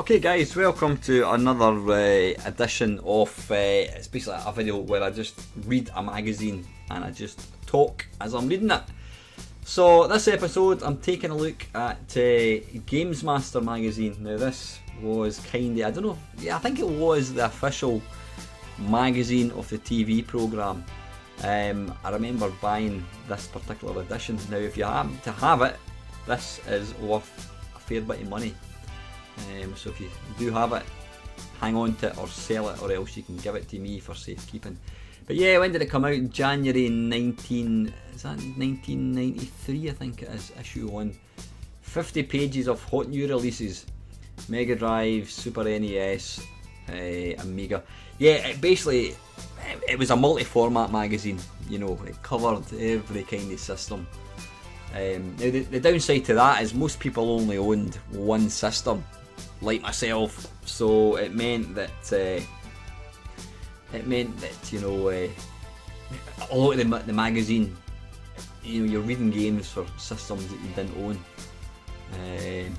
Okay guys, welcome to another edition of, it's basically a video where I just read a magazine and I just talk as I'm reading it. So this episode I'm taking a look at Gamesmaster magazine. Now this was kinda, I don't know, yeah I think it was the official magazine of the TV programme. I remember buying this particular edition. Now if you happen to have it, this is worth a fair bit of money. So if you do have it, hang on to it or sell it, or else you can give it to me for safekeeping. But yeah, when did it come out? January 1993 I think it is, issue 1. 50 pages of hot new releases. Mega Drive, Super NES, Amiga. Yeah, it was a multi-format magazine, you know, it covered every kind of system. Now the downside to that is most people only owned one system, like myself, so it meant that you know, a lot of the magazine, you know, you're reading games for systems that you didn't own.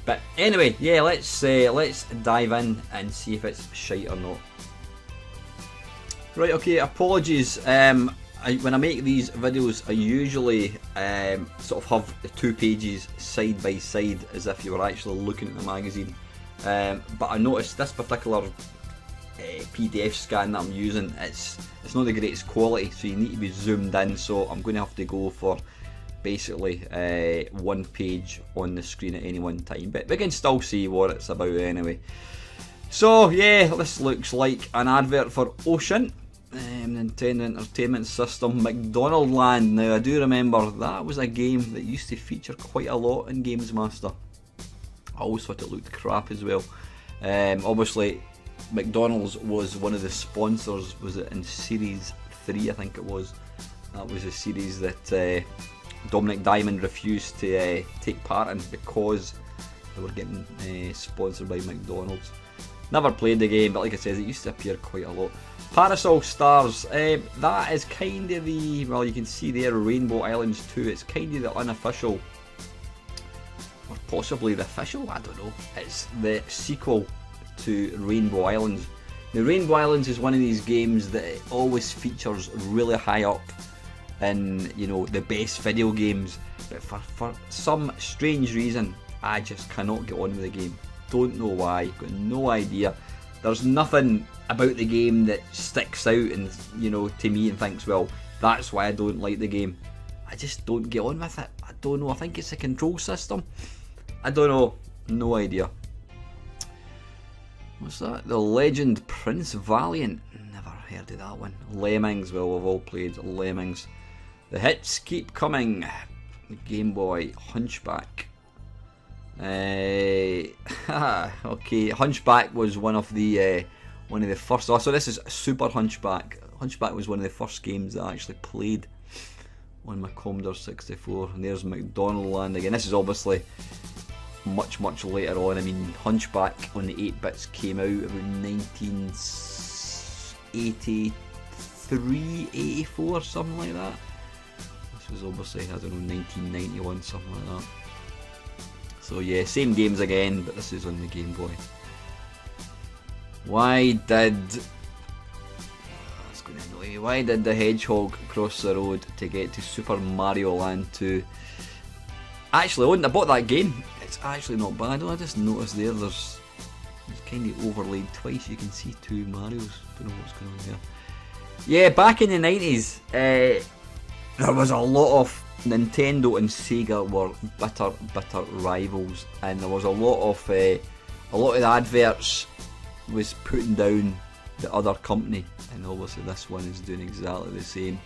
But anyway, yeah, let's dive in and see if it's shite or not. Right, okay, apologies. When I make these videos, I usually sort of have the 2 pages side by side as if you were actually looking at the magazine. But I noticed this particular PDF scan that I'm using, it's not the greatest quality, so you need to be zoomed in, so I'm going to have to go for basically 1 page on the screen at any one time, but we can still see what it's about anyway. So yeah, this looks like an advert for Ocean, Nintendo Entertainment System, McDonald Land. Now I do remember that was a game that used to feature quite a lot in Gamesmaster. I always thought it looked crap as well. Obviously McDonald's was one of the sponsors, was it in Series 3 I think it was. That was a series that Dominic Diamond refused to take part in because they were getting sponsored by McDonald's. Never played the game, but like I said, it used to appear quite a lot. Parasol Stars, that is kind of the, well you can see there, Rainbow Islands 2, it's kind of the unofficial, or possibly the official, I don't know. It's the sequel to Rainbow Islands. Now Rainbow Islands is one of these games that always features really high up in, you know, the best video games, but for some strange reason I just cannot get on with the game. Don't know why, got no idea. There's nothing about the game that sticks out and, you know, to me and thinks, well, that's why I don't like the game. I just don't get on with it. I don't know, I think it's a control system. I don't know, no idea. What's that? The Legend Prince Valiant. Never heard of that one. Lemmings, well we've all played Lemmings. The hits keep coming. Game Boy, Hunchback. Okay, Hunchback was one of the first. Oh, so this is Super Hunchback. Hunchback was one of the first games that I actually played on my Commodore 64. And there's McDonald Land again. This is obviously much later on. I mean, Hunchback on the 8-bits came out around 1983, 84, something like that. This was obviously, I don't know, 1991, something like that. So yeah, same games again, but this is on the Game Boy. Why did the hedgehog cross the road to get to Super Mario Land 2? Actually, I bought that game. It's actually not bad. I just noticed there's kind of overlaid twice. You can see 2 Marios. Don't know what's going on there. Yeah, back in the 90s, there was a lot of Nintendo and Sega were bitter rivals, and there was a lot of the adverts was putting down the other company, and obviously this one is doing exactly the same.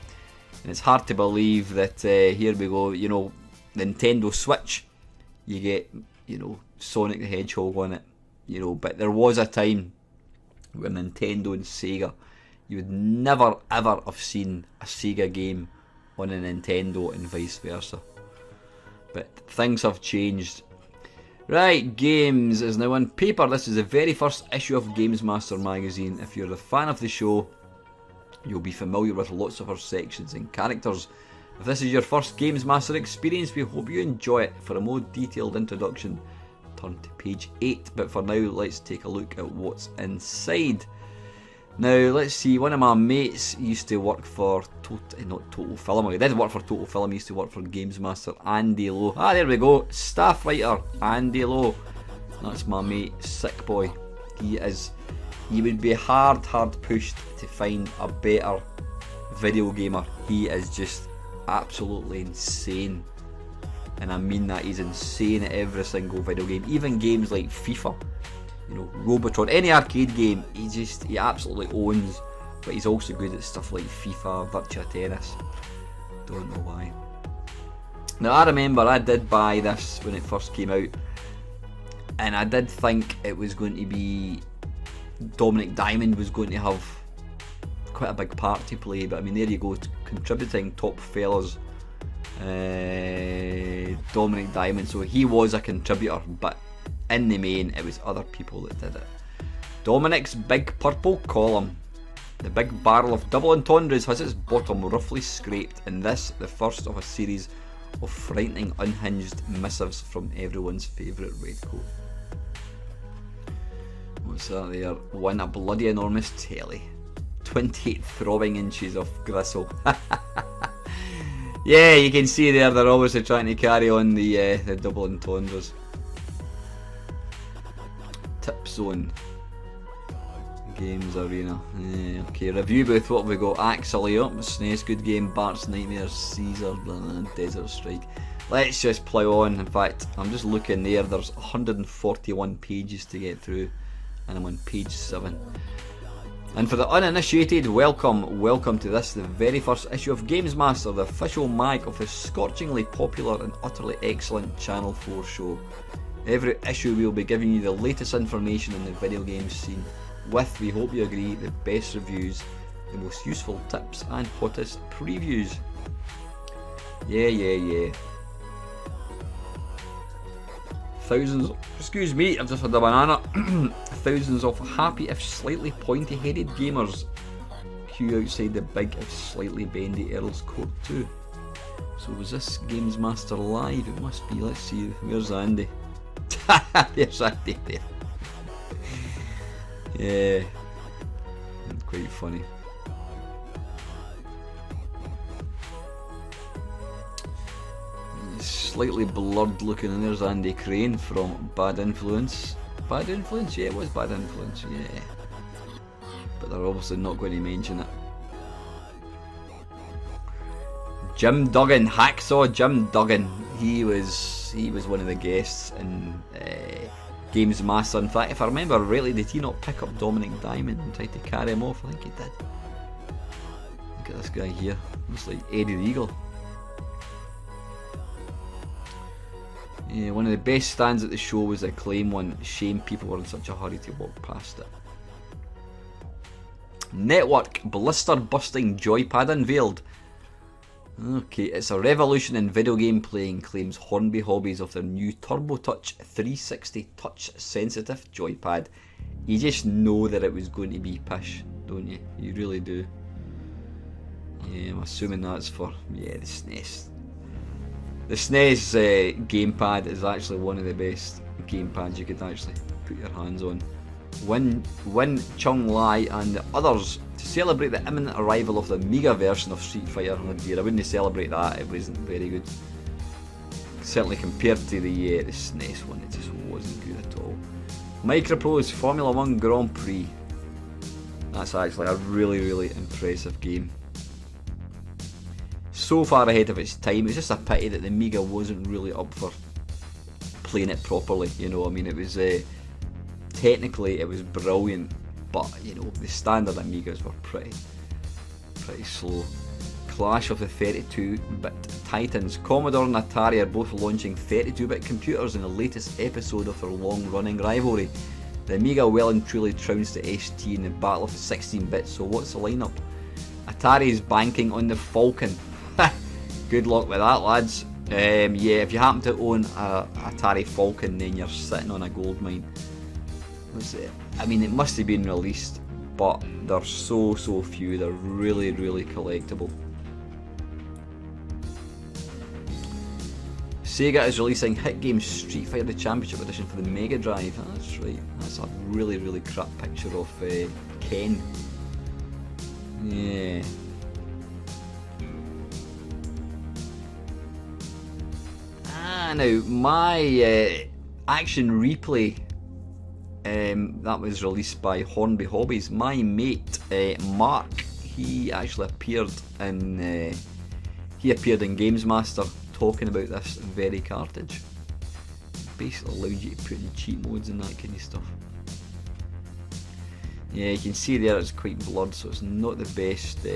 And it's hard to believe that here we go, you know, Nintendo Switch, you get, you know, Sonic the Hedgehog on it, you know, but there was a time where Nintendo and Sega, you would never ever have seen a Sega game on a Nintendo and vice versa. But things have changed. Right, Games is now on paper. This is the very first issue of Gamesmaster magazine. If you're a fan of the show, you'll be familiar with lots of our sections and characters. If this is your first Gamesmaster experience, we hope you enjoy it. For a more detailed introduction, turn to page 8. But for now, let's take a look at what's inside. Now, let's see, one of my mates used to work for, not Total Film, he did work for Total Film, he used to work for Gamesmaster, Andy Lowe. Ah, there we go, staff writer, Andy Lowe. That's my mate, Sick Boy. He would be hard pushed to find a better video gamer. He is just absolutely insane. And I mean that, he's insane at every single video game, even games like FIFA. You know, Robotron, any arcade game, he absolutely owns, but he's also good at stuff like FIFA, Virtua Tennis. Don't know why. Now I remember I did buy this when it first came out, and I did think it was going to be, Dominic Diamond was going to have quite a big part to play, but I mean there you go, contributing top fellas, Dominic Diamond, so he was a contributor, but in the main, it was other people that did it. Dominic's big purple column. The big barrel of double entendres has its bottom roughly scraped, and this, the first of a series of frightening unhinged missives from everyone's favourite redcoat. What's that there? One, a bloody enormous telly. 28 throbbing inches of gristle. Yeah, you can see there they're obviously trying to carry on the double entendres. Tip zone. Games arena. Yeah, okay, review booth. What have we got? Axel up, SNES, good game. Bart's Nightmare, Caesar, Desert Strike. Let's just plough on. In fact, I'm just looking there. There's 141 pages to get through, and I'm on page 7. And for the uninitiated, welcome to this, the very first issue of Gamesmaster, the official mag of the scorchingly popular and utterly excellent Channel 4 show. Every issue we will be giving you the latest information in the video games scene, with, we hope you agree, the best reviews, the most useful tips and hottest previews. Yeah. Thousands, excuse me, I've just had a banana. Thousands of happy if slightly pointy-headed gamers queue outside the big if slightly bendy Earl's Court too. So was this Gamesmaster live? It must be. Let's see, where's Andy? There's Andy there. Yeah, quite funny. Slightly blurred looking, and there's Andy Crane from Bad Influence. Bad Influence? Yeah, it was Bad Influence, yeah. But they're obviously not going to mention it. Jim Duggan, Hacksaw Jim Duggan. He was one of the guests in Gamesmaster. In fact, if I remember rightly, did he not pick up Dominic Diamond and try to carry him off? I think he did. Look at this guy here. Looks like Eddie the Eagle. Yeah, one of the best stands at the show was the Acclaim one. Shame people were in such a hurry to walk past it. Network blister busting joypad unveiled. Okay, it's a revolution in video game playing, claims Hornby Hobbies of their new Turbo Touch 360 touch sensitive joypad. You just know that it was going to be pish, don't you? You really do. Yeah, I'm assuming that's for, yeah, the SNES. The SNES gamepad is actually one of the best gamepads you could actually put your hands on. Win Chung Lai and the others to celebrate the imminent arrival of the Amiga version of Street Fighter. Oh dear, I wouldn't celebrate that, it wasn't very good. Certainly compared to the SNES one, it just wasn't good at all. Microprose Formula 1 Grand Prix. That's actually a really impressive game. So far ahead of its time. It's just a pity that the Amiga wasn't really up for playing it properly, you know. I mean, it was technically it was brilliant, but you know, the standard Amigas were pretty slow. Clash of the 32-bit titans. Commodore and Atari are both launching 32-bit computers in the latest episode of their long-running rivalry. The Amiga well and truly trounced the ST in the battle of the 16-bits, so what's the lineup? Atari is banking on the Falcon. Good luck with that, lads. Yeah, if you happen to own a Atari Falcon, then you're sitting on a gold mine. I mean, it must have been released, but they're so few. They're really collectible. Sega is releasing Hit Games Street Fighter Championship Edition for the Mega Drive. That's right. That's a really, really crap picture of Ken. Yeah. Now my action replay that was released by Hornby Hobbies. My mate Mark, he actually appeared in Gamesmaster talking about this very cartridge. Basically allows you to put in cheat modes and that kind of stuff. Yeah, you can see there it's quite blurred, so it's not the best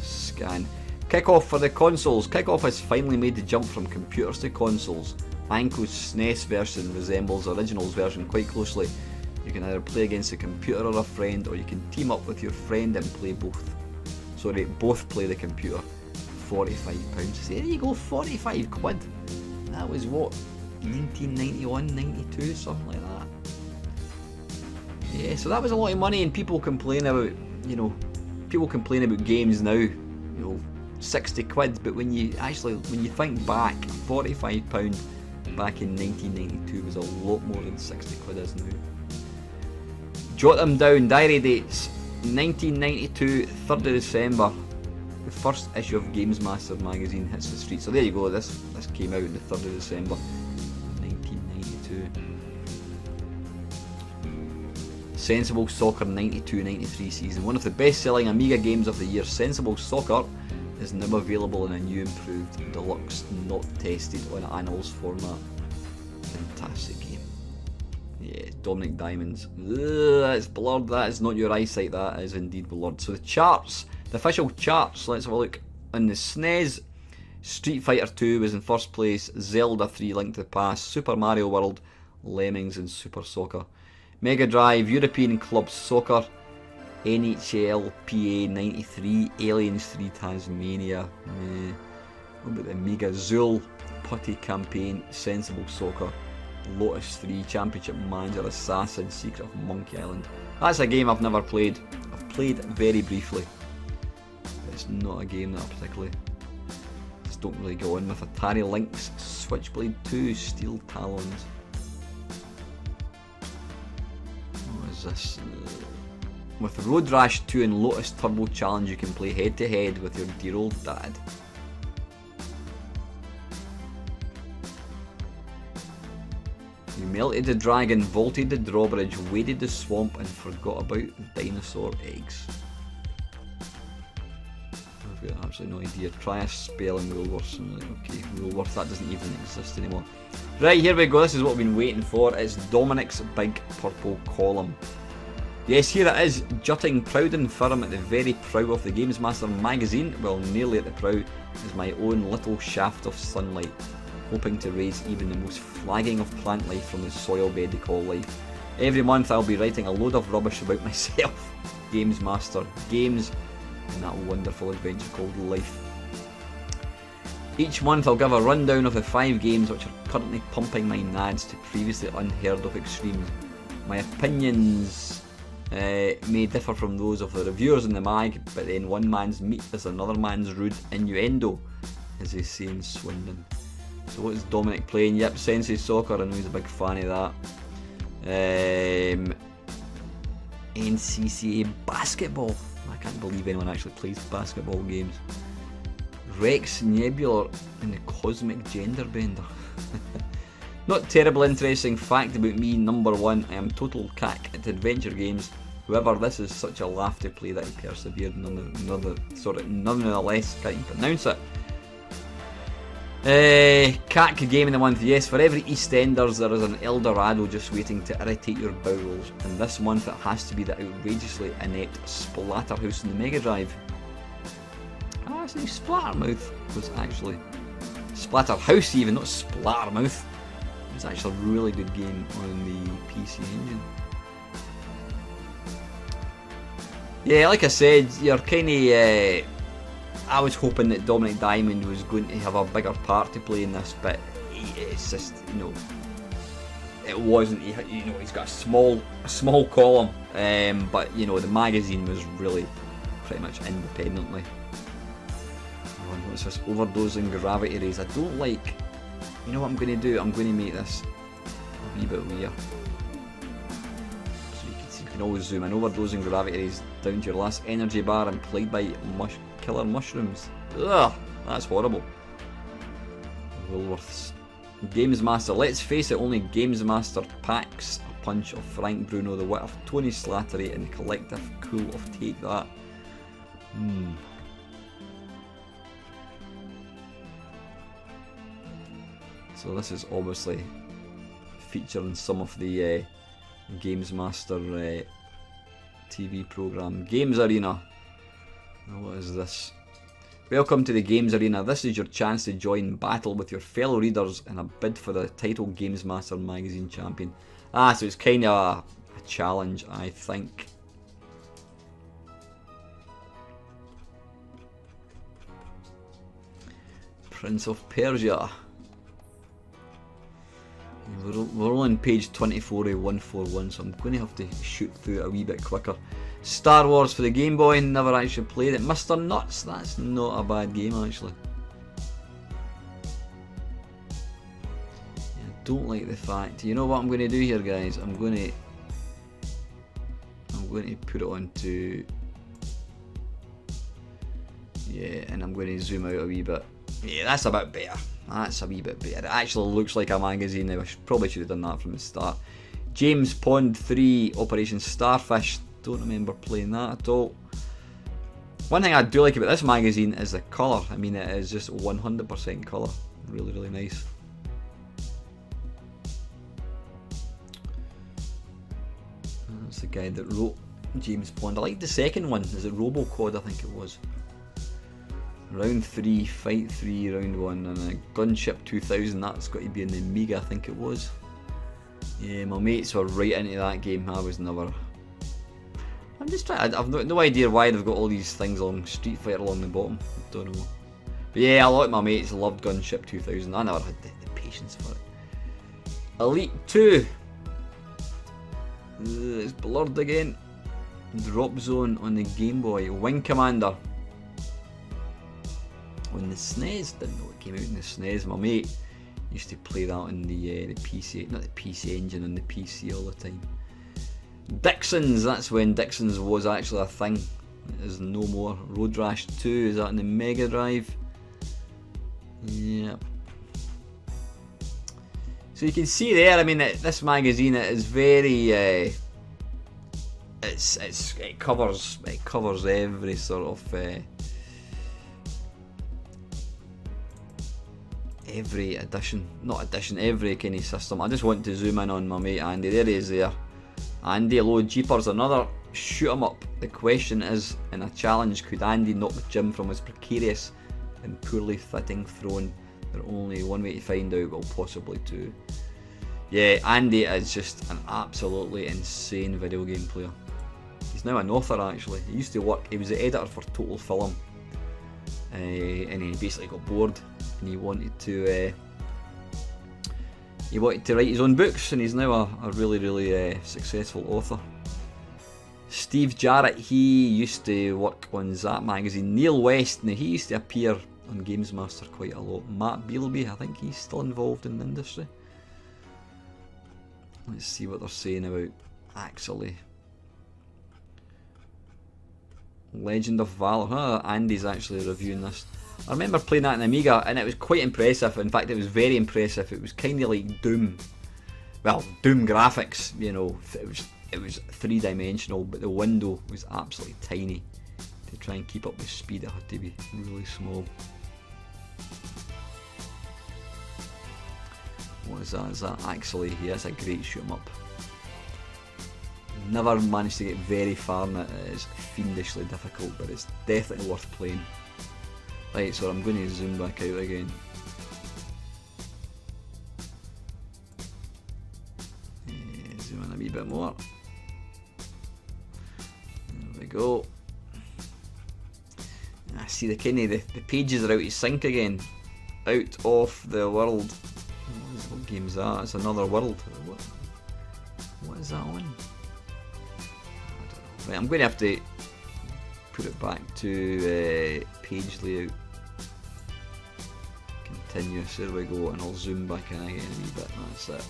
scan. Kickoff for the consoles. Kickoff has finally made the jump from computers to consoles. Anko's SNES version resembles Original's version quite closely. You can either play against a computer or a friend, or you can team up with your friend and play both. Sorry, both play the computer. £45. There you go, 45 quid. That was what, 1991, 92, something like that. Yeah, so that was a lot of money, and people complain about, games now, 60 quid, but when you think back, £45 back in 1992 was a lot more than 60 quid is now. Jot them down, diary dates. 1992, 3rd of December, the first issue of Gamesmaster magazine hits the street. So there you go, this came out on the 3rd of December 1992. Sensible Soccer 92-93 season. One of the best-selling Amiga games of the year, Sensible Soccer is now available in a new improved deluxe, not tested on Annals format. Fantastic game. Yeah, Dominic Diamonds. That's blurred, that is not your eyesight, that is indeed blurred. So the charts, the official charts, let's have a look. On the SNES, Street Fighter 2 was in first place, Zelda 3 Link to the Past, Super Mario World, Lemmings and Super Soccer. Mega Drive, European Club Soccer, NHL PA 93, Aliens 3 Tasmania. What about the Amiga? Zool, Putty Campaign, Sensible Soccer, Lotus 3, Championship Manager, Assassin, Secret of Monkey Island. That's a game I've never played. I've played very briefly. It's not a game that I particularly just don't really go in with. Atari Lynx, Switchblade 2, Steel Talons. What is this? With Road Rash 2 and Lotus Turbo Challenge, you can play head to head with your dear old dad. You melted the dragon, vaulted the drawbridge, waded the swamp and forgot about dinosaur eggs. I've got absolutely no idea. Try a spelling Woolworths. Okay, Woolworths, that doesn't even exist anymore. Right, here we go. This is what we've been waiting for. It's Dominic's big purple column. Yes, here it is, jutting proud and firm at the very prow of the Gamesmaster magazine, well, nearly at the prow, is my own little shaft of sunlight, hoping to raise even the most flagging of plant life from the soil bed they call life. Every month I'll be writing a load of rubbish about myself, Gamesmaster, games, and that wonderful adventure called life. Each month I'll give a rundown of the 5 games which are currently pumping my nads to previously unheard of extremes. My opinions may differ from those of the reviewers in the mag, but then one man's meat is another man's rude innuendo, as they say in Swindon. So what is Dominic playing? Yep, Sensei Soccer, I know he's a big fan of that. NCCA Basketball. I can't believe anyone actually plays basketball games. Rex Nebular and the Cosmic Gender Bender. Not terrible interesting fact about me, number 1, I am total cack at adventure games. However, this is such a laugh to play that I persevered nonetheless, can't even pronounce it. Cack game of the month, yes, for every EastEnders there is an Eldorado just waiting to irritate your bowels, and this month it has to be the outrageously inept Splatterhouse in the Mega Drive. Actually, Splattermouth was actually Splatterhouse even, not Splattermouth. It's actually a really good game on the PC Engine. Yeah, like I said, you're kind of. I was hoping that Dominic Diamond was going to have a bigger part to play in this, but it's just, it wasn't. He's got a small column, but the magazine was really pretty much independently. What's this? Overdosing Gravity Rays. I don't like You know what I'm going to do? I'm going to make this a wee bit weird. So you can always zoom in. Overdosing gravity rays down to your last energy bar and plagued by killer mushrooms. Ugh, that's horrible. Woolworths. Gamesmaster. Let's face it, only Gamesmaster packs a punch of Frank Bruno, the wit of Tony Slattery, and the collective cool of Take That. So this is obviously featuring some of the Gamesmaster TV program. Games Arena. Now what is this? Welcome to the Games Arena. This is your chance to join battle with your fellow readers in a bid for the title Gamesmaster magazine champion. So it's kind of a challenge, I think. Prince of Persia. We're on page 24 of 141, so I'm going to have to shoot through it a wee bit quicker. Star Wars for the Game Boy, never actually played it. Mr. Nuts, that's not a bad game actually. I don't like the fact, you know what I'm going to do here guys, I'm going to put it onto, yeah, and I'm going to zoom out a wee bit. Yeah, that's a bit better. That's a wee bit better. It actually looks like a magazine now. I probably should have done that from the start. James Pond 3 Operation Starfish. Don't remember playing that at all. One thing I do like about this magazine is the colour. I mean, it is just 100% colour. Really, really nice. That's the guy that wrote James Pond. I like the second one. Is it Robocod? I think it was. Round 3, Fight 3, Round 1, and a Gunship 2000, that's got to be in the Amiga, I think it was. Yeah, my mates were right into that game, I was never... I'm just trying, I've no idea why they've got all these things along Street Fighter along the bottom, I don't know. But yeah, a lot of my mates loved Gunship 2000, I never had the patience for it. Elite 2. It's blurred again. Drop Zone on the Game Boy. Wing Commander. On the SNES, didn't know it came out in the SNES. My mate used to play that on the PC, not the PC Engine, on the PC all the time. Dixons, that's when Dixons was actually a thing. It is no more. Road Rash 2, is that on the Mega Drive? Yeah. So you can see there, I mean, this magazine, it is very, it covers every sort of, every every kind of system. I just want to zoom in on my mate Andy. There he is there. Andy, hello Jeepers, another shoot 'em up. The question is, in a challenge, could Andy knock Jim from his precarious and poorly fitting throne? There's only one way to find out, well possibly two. Yeah, Andy is just an absolutely insane video game player. He's now an author actually. He used to work, he was the editor for Total Film. And he basically got bored and he wanted to write his own books, and he's now a really, really successful author. Steve Jarrett, he used to work on Zap magazine. Neil West, now he used to appear on Gamesmaster quite a lot. Matt Bealby, I think he's still involved in the industry. Let's see what they're saying about actually. Legend of Valor. Andy's actually reviewing this. I remember playing that in Amiga and it was quite impressive. In fact, it was very impressive. It was kind of like Doom. Well, Doom graphics, you know. It was three-dimensional, but the window was absolutely tiny. To try and keep up with speed, it had to be really small. What is that? Is that actually, yeah, it's a great shoot 'em up. Never managed to get very far in it. It is fiendishly difficult, but it's definitely worth playing. Right, so I'm going to zoom back out again. Zoom in a wee bit more. There we go. I see the kind of the pages are out of sync again. Out of the world. What game is that? It's another world. What is that on? Right, I'm going to have to put it back to page layout. continuous. There we go, and I'll zoom back in again a wee bit. That's it.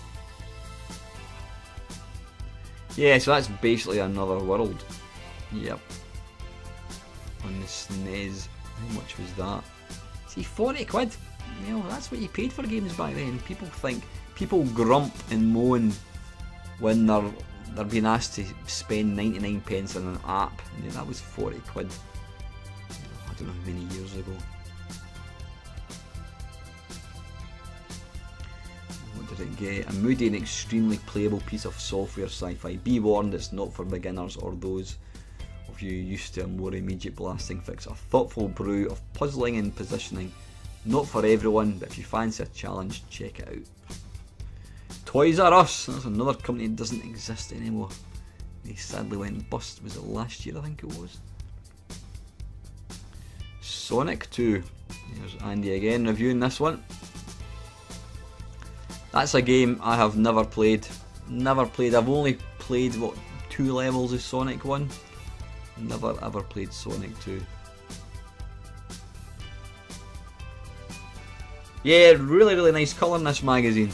Yeah, so that's basically another world. Yep. On the SNES. How much was that? See, 40 quid. You know, that's what you paid for games back then. People grump and moan when they're being asked to spend 99 pence on an app. And that was 40 quid. I don't know how many years ago. What did it get? A moody and extremely playable piece of software sci-fi. Be warned, it's not for beginners or those of you used to a more immediate blasting fix. A thoughtful brew of puzzling and positioning. Not for everyone, but if you fancy a challenge, check it out. Toys R Us, that's another company that doesn't exist anymore. They sadly went bust, was it last year I think it was? Sonic 2, there's Andy again reviewing this one. That's a game I have never played. I've only played, what, 2 levels of Sonic 1. Never ever played Sonic 2. Yeah, really nice colour in this magazine.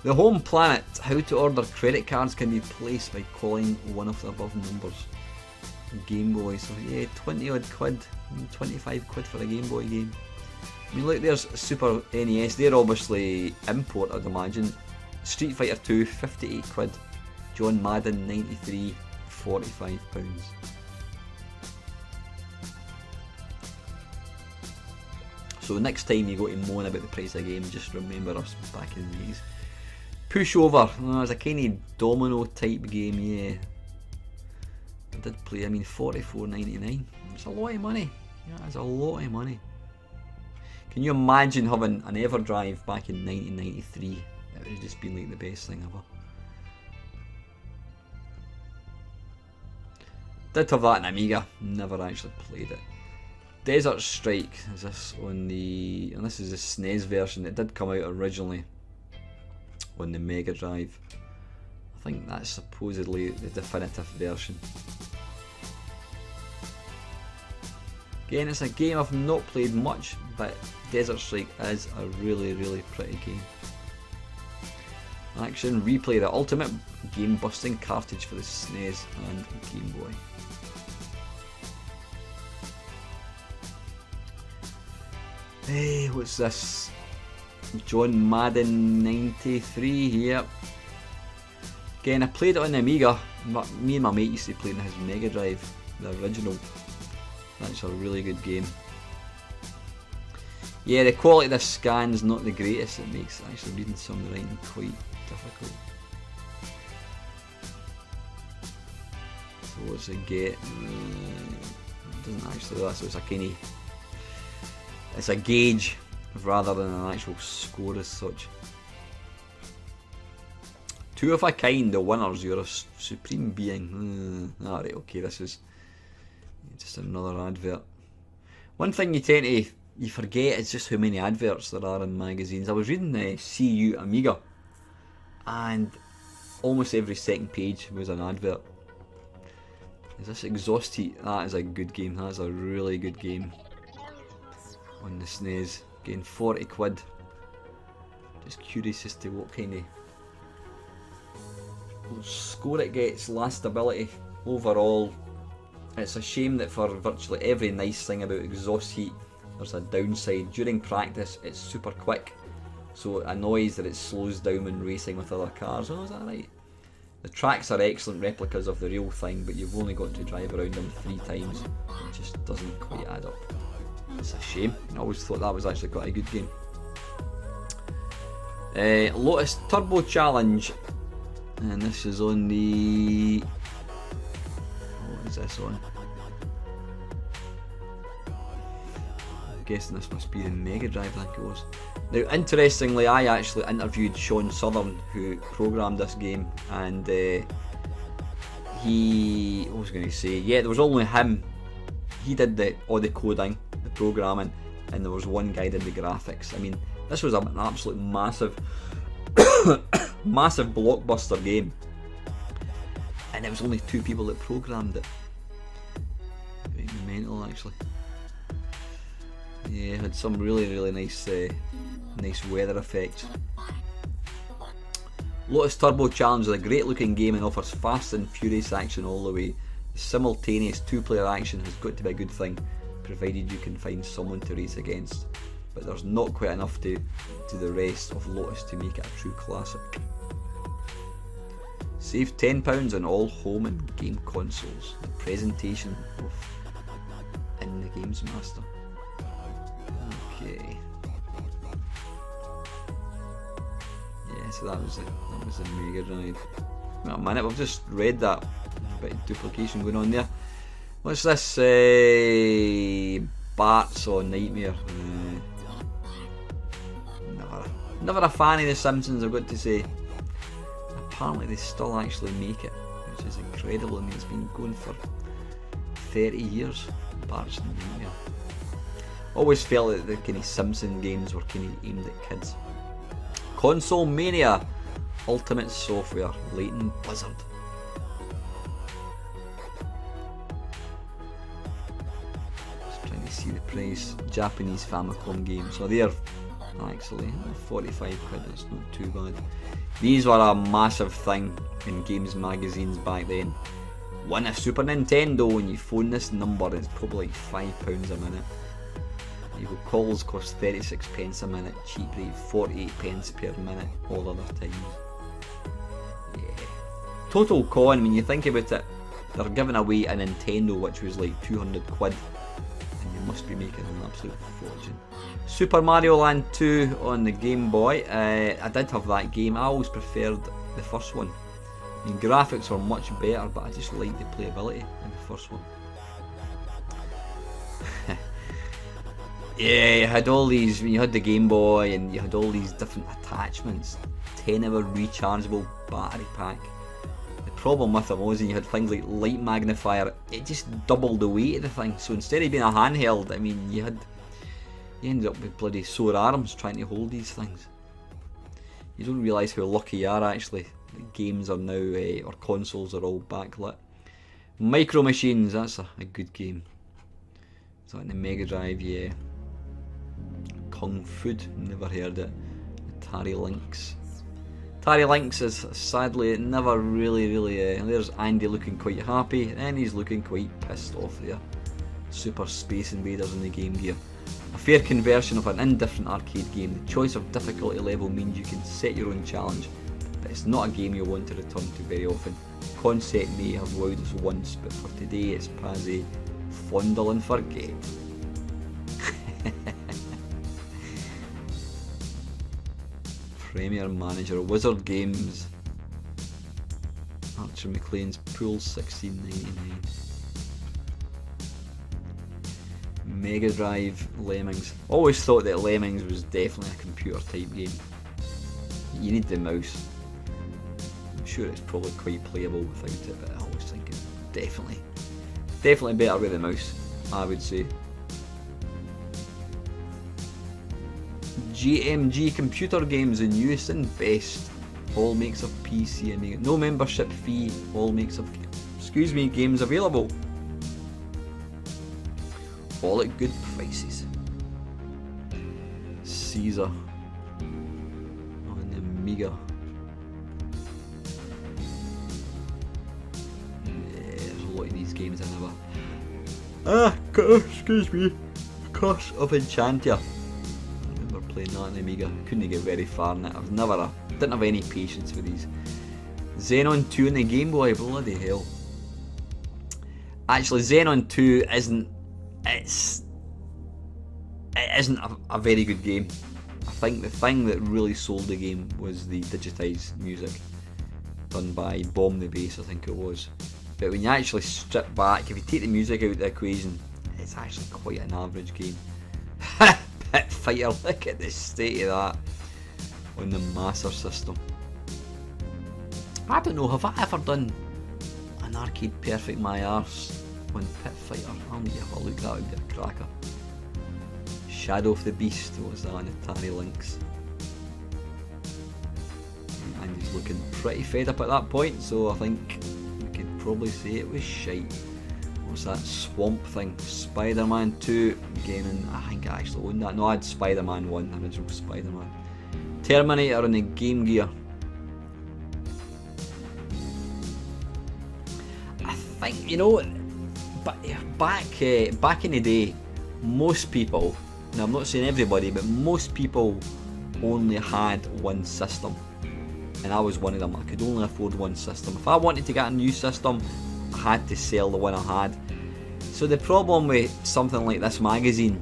The home planet, how to order credit cards can be placed by calling one of the above numbers. Game Boy, so yeah, 20 odd quid, 25 quid for a Game Boy game. I mean look, there's Super NES, they're obviously import I'd imagine. Street Fighter 2, 58 quid. John Madden, 93, 45 pounds. So next time you go to moan about the price of a game, just remember us back in the days. Pushover, oh, it's a kind of domino type game, yeah. I did play, I mean $44.99, it's a lot of money, yeah, that's a lot of money. Can you imagine having an Everdrive back in 1993? It would have just been like the best thing ever. Did have that in Amiga, never actually played it. Desert Strike, is this on the, and this is the SNES version, it did come out originally on the Mega Drive. I think that's supposedly the definitive version. Again, it's a game I've not played much, but Desert Strike is a really pretty game. Action Replay, the ultimate game busting cartridge for the SNES and Game Boy. Hey, what's this? John Madden 93, yep. Again, I played it on the Amiga. Me and my mate used to play on his Mega Drive, the original. That's a really good game. Yeah, the quality of this scan is not the greatest. It makes actually reading some of the writing quite difficult. So what's it get? It doesn't actually do that, so it's a kind of, it's a gauge rather than an actual score as such. Two of a kind, the winners, you're a supreme being. Alright, okay, this is just another advert. One thing you tend to, you forget is just how many adverts there are in magazines. I was reading the CU Amiga and almost every second page was an advert. Is this Exhaust Heat? That is a good game, that is a really good game. On the SNES, getting 40 quid. Just curious as to what kind of score it gets, last ability, overall. It's a shame that for virtually every nice thing about Exhaust Heat, there's a downside. During practice, it's super quick, so it annoys that it slows down when racing with other cars. Oh, is that right? The tracks are excellent replicas of the real thing, but you've only got to drive around them 3 times. It just doesn't quite add up. It's a shame. I always thought that was actually quite a good game. Lotus Turbo Challenge, and this is on the, what is this on? I'm guessing this must be the Mega Drive, I think it was. Now interestingly, I actually interviewed Sean Southern, who programmed this game, and he, what was I going to say, yeah, there was only him. He did all the coding, the programming, and there was one guy did the graphics. I mean, this was an absolute massive massive blockbuster game, and it was only 2 people that programmed it. Very mental, actually. Yeah, had some really nice nice weather effects. Lotus Turbo Challenge is a great looking game and offers fast and furious action all the way. The simultaneous 2-player action has got to be a good thing, provided you can find someone to race against. But there's not quite enough to the rest of Lotus to make it a true classic. Save £10 on all home and game consoles. The presentation of in the Gamesmaster. Okay. Yeah, so that was the Mega Drive. Wait a minute, we've just read that. There's a bit of duplication going on there. What's this? Bart's on Nightmare. Never a fan of The Simpsons, I've got to say. Apparently they still actually make it, which is incredible. I mean, it's been going for 30 years. Bart's Nightmare. Always felt that the kind of Simpson games were kind of aimed at kids. Console Mania Ultimate Software, Leighton Buzzard. Just trying to see the price. Japanese Famicom game. So they're actually 45 quid, it's not too bad. These were a massive thing in games magazines back then. Win a Super Nintendo and you phone this number, it's probably like £5 a minute. You go, calls cost 36 pence a minute, cheap rate 48 pence per minute all other times. Yeah. Total con, when you think about it, they're giving away a Nintendo which was like 200 quid. And you must be making an absolute fortune. Super Mario Land 2 on the Game Boy. I did have that game. I always preferred the first one. I mean, graphics were much better, but I just liked the playability in the first one. Yeah, you had all these, when you had the Game Boy and you had all these different attachments. 10-hour rechargeable battery pack. The problem with them was you had things like light magnifier, it just doubled the weight of the thing. So instead of being a handheld, I mean, you ended up with bloody sore arms trying to hold these things. You don't realise how lucky you are actually. The games are now, or consoles are all backlit. Micro Machines, that's a good game. Is that in the Mega Drive? Yeah. Kung Fu, never heard it. Atari Lynx. Atari Lynx is sadly never really there's Andy looking quite happy and he's looking quite pissed off there. Super Space Invaders in the Game Gear. A fair conversion of an indifferent arcade game. The choice of difficulty level means you can set your own challenge, but it's not a game you'll want to return to very often. Concept may have wowed us once, but for today it's passé, fondle and forget. Premier Manager, Wizard Games, Archer McLean's Pool 1699, Mega Drive, Lemmings. Always thought that Lemmings was definitely a computer type game. You need the mouse. I'm sure it's probably quite playable without it, but I always think it's definitely better with the mouse, I would say. JMG Computer Games in use and best. All makes of PC and Mega. No membership fee. All makes of games available. All at good prices. Caesar on the Amiga. Yeah, there's a lot of these games I never. Excuse me. Curse of Enchantia. Playing that on the Amiga, couldn't get very far in it. Didn't have any patience with these. Xenon 2 on the Game Boy, bloody hell. Actually, Xenon 2 isn't a very good game. I think the thing that really sold the game was the digitised music done by Bomb the Bass, I think it was. But when you actually strip back, if you take the music out of the equation, it's actually quite an average game. Pit Fighter, look at the state of that on the Master System. I don't know, have I ever done an arcade perfect my arse on Pit Fighter? I'll need to have a look, that would be a cracker. Shadow of the Beast, what was that on Atari Lynx? And he's looking pretty fed up at that point, so I think we could probably say it was shite. What's what's that, Swamp Thing, Spider-Man 2, gaming, I think I actually owned that. No, I had Spider-Man 1, the original Spider-Man. Terminator on the Game Gear. I think, you know, back in the day, most people, now I'm not saying everybody, but most people only had one system. And I was one of them. I could only afford one system. If I wanted to get a new system, I had to sell the one I had. So the problem with something like this magazine,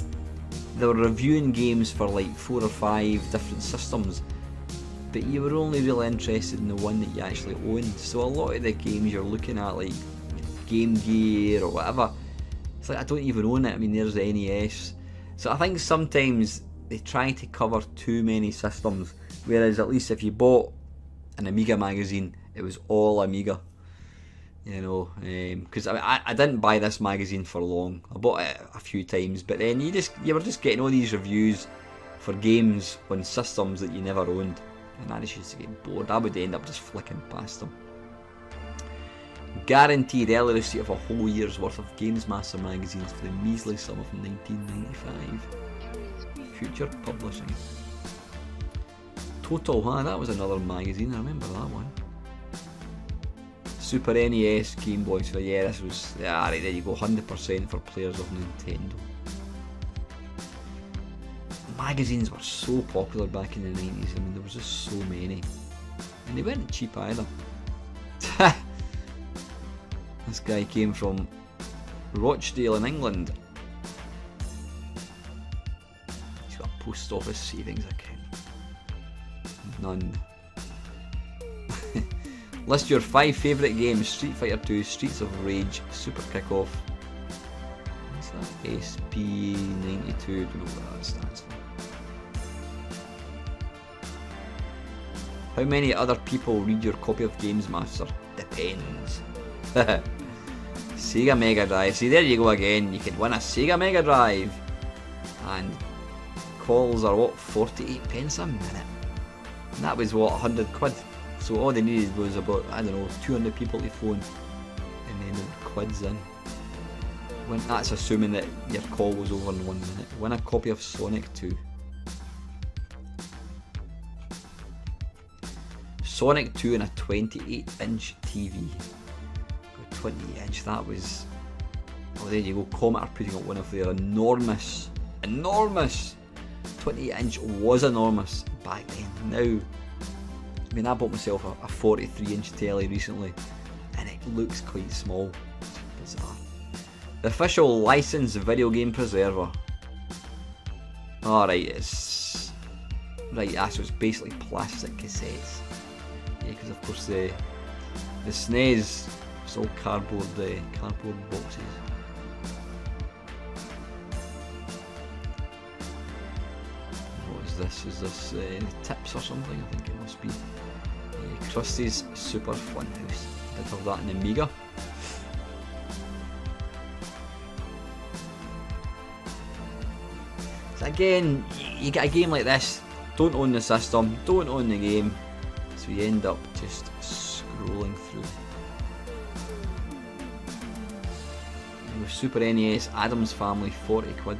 they were reviewing games for like 4 or 5 different systems, but you were only really interested in the one that you actually owned. So a lot of the games you're looking at, like Game Gear or whatever, it's like I don't even own it. I mean, there's the NES. So I think sometimes they try to cover too many systems, whereas at least if you bought an Amiga magazine, it was all Amiga. You know, because I didn't buy this magazine for long. I bought it a few times, but then you were just getting all these reviews for games on systems that you never owned, and I just used to get bored. I would end up just flicking past them. Guaranteed early receipt of a whole year's worth of Gamesmaster magazines for the measly sum of £19.95. Future Publishing. Total, huh? That was another magazine. I remember that one. Super NES, Game Boy. So yeah, this was, yeah, right, there you go, 100% for players of Nintendo. Magazines were so popular back in the 90s. I mean, there was just so many, and they weren't cheap either. This guy came from Rochdale in England. He's got a post office savings account. None. List your 5 favourite games: Street Fighter 2, Streets of Rage, Super Kickoff. What's that? SP92, don't know what that stands for. How many other people read your copy of Gamesmaster? Depends. Sega Mega Drive. See, there you go again. You could win a Sega Mega Drive. And calls are what, 48 pence a minute? And that was what, 100 quid? So all they needed was about, I don't know, 200 people to phone, and then the quids in. That's assuming that your call was over in 1 minute. Win a copy of Sonic 2. Sonic 2 in a 28-inch TV. 20-inch, that was... Oh, there you go, Comet are putting up one of their enormous 28-inch was enormous back then. Now, I mean, I bought myself a 43-inch telly recently, and it looks quite small. It's bizarre. The official licensed video game preserver. Alright, it's... Right, so it's basically plastic cassettes. Yeah, because of course the SNES, it's all cardboard boxes. What is this? Is this tips or something? I think it must be. Krusty's Super Funhouse. Did have that in Amiga. So again, you get a game like this, don't own the system, don't own the game, so you end up just scrolling through. With Super NES, Adam's Family, 40 quid.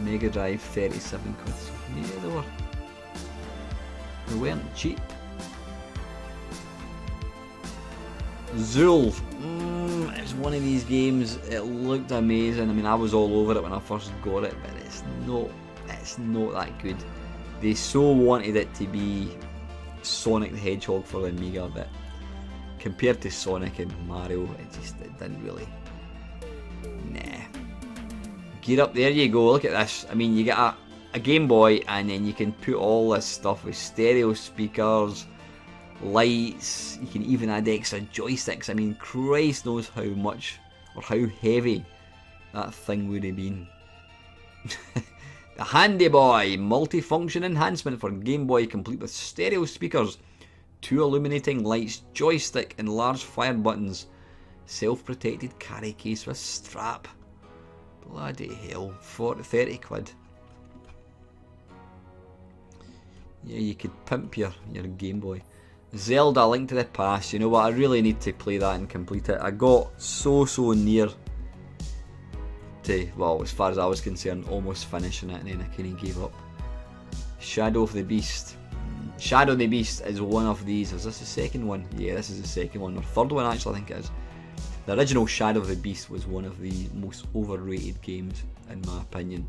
Mega Drive, 37 quid. So yeah, they weren't cheap. Zool. It was one of these games, it looked amazing. I mean, I was all over it when I first got it, but it's not that good. They so wanted it to be Sonic the Hedgehog for the Amiga, but compared to Sonic and Mario, it didn't really. Nah. Gear Up, there you go, look at this. I mean, you get a Game Boy, and then you can put all this stuff with stereo speakers, lights, you can even add extra joysticks. I mean, Christ knows how much or how heavy that thing would have been. The Handy Boy, multi-function enhancement for Game Boy, complete with stereo speakers, 2 illuminating lights, joystick and large fire buttons, self-protected carry case with strap. Bloody hell, 30 quid. Yeah, you could pimp your Game Boy. Zelda: Link to the Past. You know what? I really need to play that and complete it. I got so near to, well, as far as I was concerned, almost finishing it, and then I kind of gave up. Shadow of the Beast. Shadow of the Beast is one of these. Is this the second one? Yeah, this is the second one, or third one actually, I think it is. The original Shadow of the Beast was one of the most overrated games, in my opinion.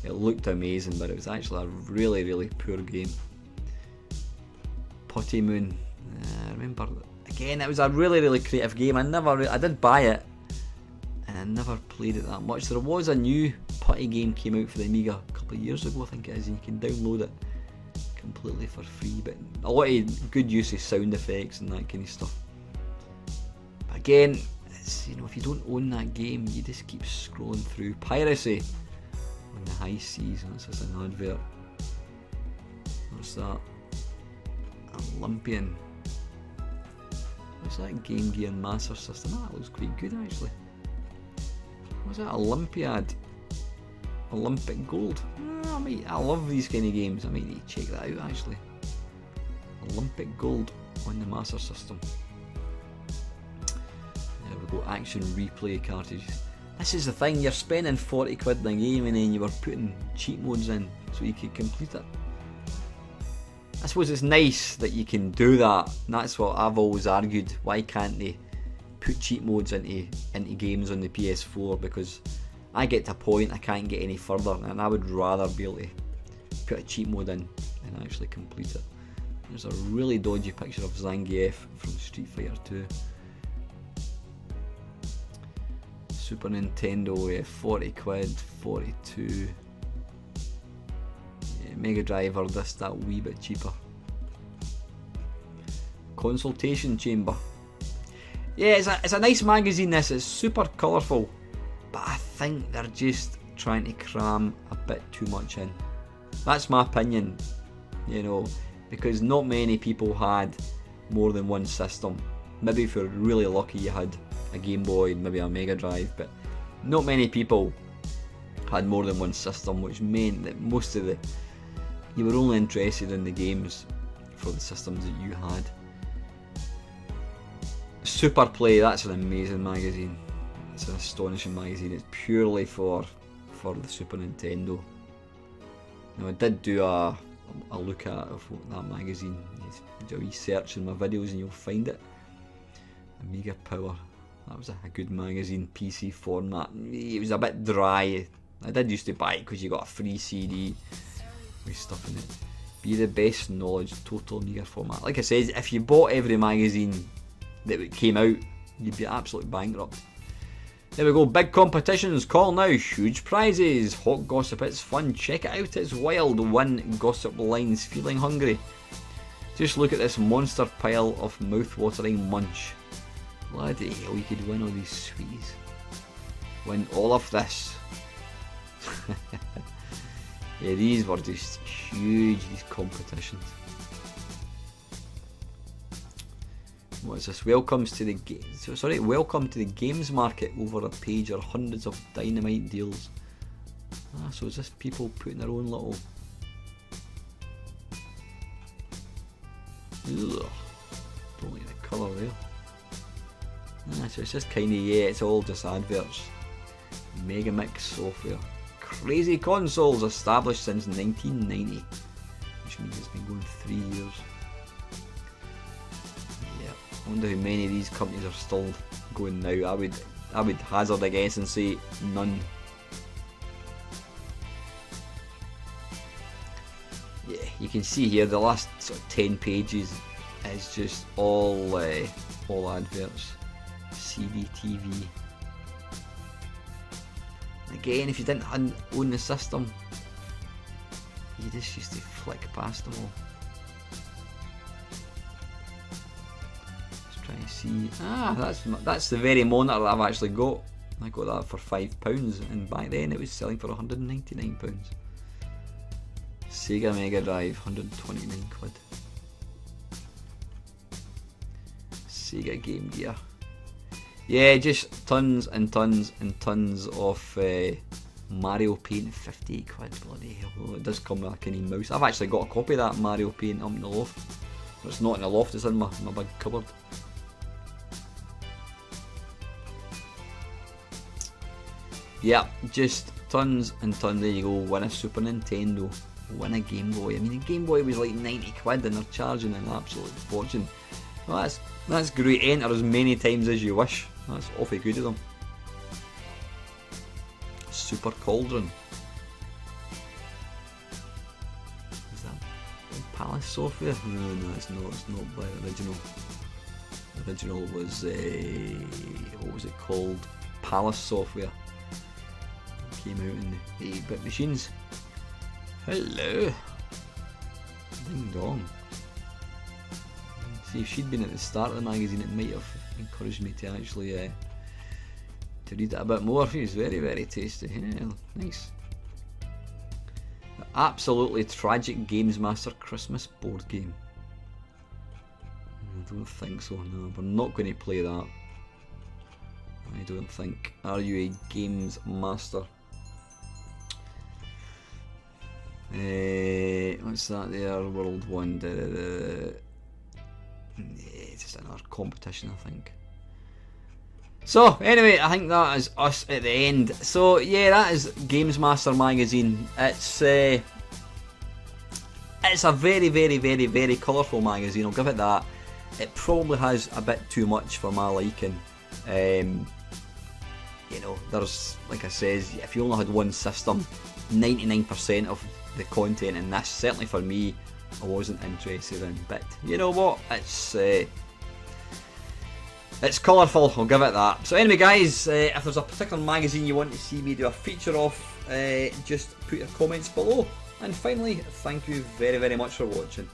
It looked amazing, but it was actually a really poor game. Potty Moon. I remember, again, it was a really creative game. I did buy it, and I never played it that much. There was a new putty game came out for the Amiga a couple of years ago, I think it is, and you can download it completely for free. But a lot of good use of sound effects and that kind of stuff. But again, it's, you know, if you don't own that game, you just keep scrolling through. Piracy on the high seas. That's just an advert. What's that? Olympian. What's that? Game Gear Master System. That looks quite good actually. What's that? Olympiad. Olympic Gold. I love these kind of games. I might need to check that out actually. Olympic Gold on the Master System. There we go. Action replay cartridges. This is the thing. You're spending 40 quid in a game, and then you were putting cheat modes in so you could complete it. I suppose it's nice that you can do that, and that's what I've always argued. Why can't they put cheat modes into games on the PS4? Because I get to a point I can't get any further, and I would rather be able to put a cheat mode in and actually complete it. There's a really dodgy picture of Zangief from Street Fighter 2. Super Nintendo, 40 quid, 42. Mega Drive or this, that wee bit cheaper. Consultation Chamber. Yeah, it's a nice magazine this, it's super colourful, but I think they're just trying to cram a bit too much in. That's my opinion, you know, because not many people had more than one system. Maybe if you're really lucky you had a Game Boy, maybe a Mega Drive, but not many people had more than one system, which meant that most of you were only interested in the games for the systems that you had. Super Play, that's an amazing magazine. It's an astonishing magazine. It's purely for the Super Nintendo. Now I did do a look at of that magazine. You do a wee search in my videos and you'll find it. Amiga Power. That was a good magazine, PC format. It was a bit dry. I did used to buy it because you got a free CD with stuff in it. Be the best knowledge, total Amiga format. Like I said, if you bought every magazine that came out, you'd be absolutely bankrupt. There we go, big competitions, call now, huge prizes, hot gossip, it's fun, check it out, it's wild, win gossip lines, feeling hungry. Just look at this monster pile of mouth-watering munch. Bloody hell, you could win all these sweeties. Win all of this. Yeah, these were just huge, these competitions. What is this? Welcome to the games market. Over a page are hundreds of dynamite deals. So is this people putting their own little... Ugh. Don't like the colour there. So it's just kind of, yeah, it's all just adverts. Megamix software. Crazy consoles established since 1990, which means it's been going 3 years. Yeah, I wonder how many of these companies are still going now. I would hazard a guess and say none. Yeah, you can see here the last sort of 10 pages is just all adverts. CDTV. Again, if you didn't own the system, you just used to flick past them all. Let's try and see. That's the very monitor that I've actually got. I got that for £5, and back then it was selling for £199. Sega Mega Drive, 129 quid. Sega Game Gear. Yeah, just tons and tons and tons of Mario Paint, 58 quid, bloody hell. It does come with a kind of mouse. I've actually got a copy of that Mario Paint up in the loft. It's not in the loft, it's in my big cupboard. Yeah, just tons and tons. There you go. Win a Super Nintendo, win a Game Boy. I mean, a Game Boy was like 90 quid and they're charging an absolute fortune. Well, that's great. Enter as many times as you wish. That's awfully good of them. Super Cauldron. Is that Palace software? No, it's not. It's not by the original. The original was what was it called? Palace software. Came out in the 8-bit machines. Hello. Ding dong. See, if she'd been at the start of the magazine, it might have encouraged me to actually to read it a bit more. It's very, very tasty. Yeah, nice. The absolutely tragic Gamesmaster Christmas board game. I don't think so. No, we're not going to play that. I don't think. Are you a Gamesmaster? What's that there? World 1. It's just another competition, I think. So, anyway, I think that is us at the end. So, yeah, that is Gamesmaster magazine. It's a very, very, very, very colourful magazine, I'll give it that. It probably has a bit too much for my liking. You know, there's, like I says, if you only had one system, 99% of the content in this, certainly for me, I wasn't interested in. But you know what? It's colourful, I'll give it that. So anyway guys, if there's a particular magazine you want to see me do a feature of, just put your comments below. And finally, thank you very, very much for watching.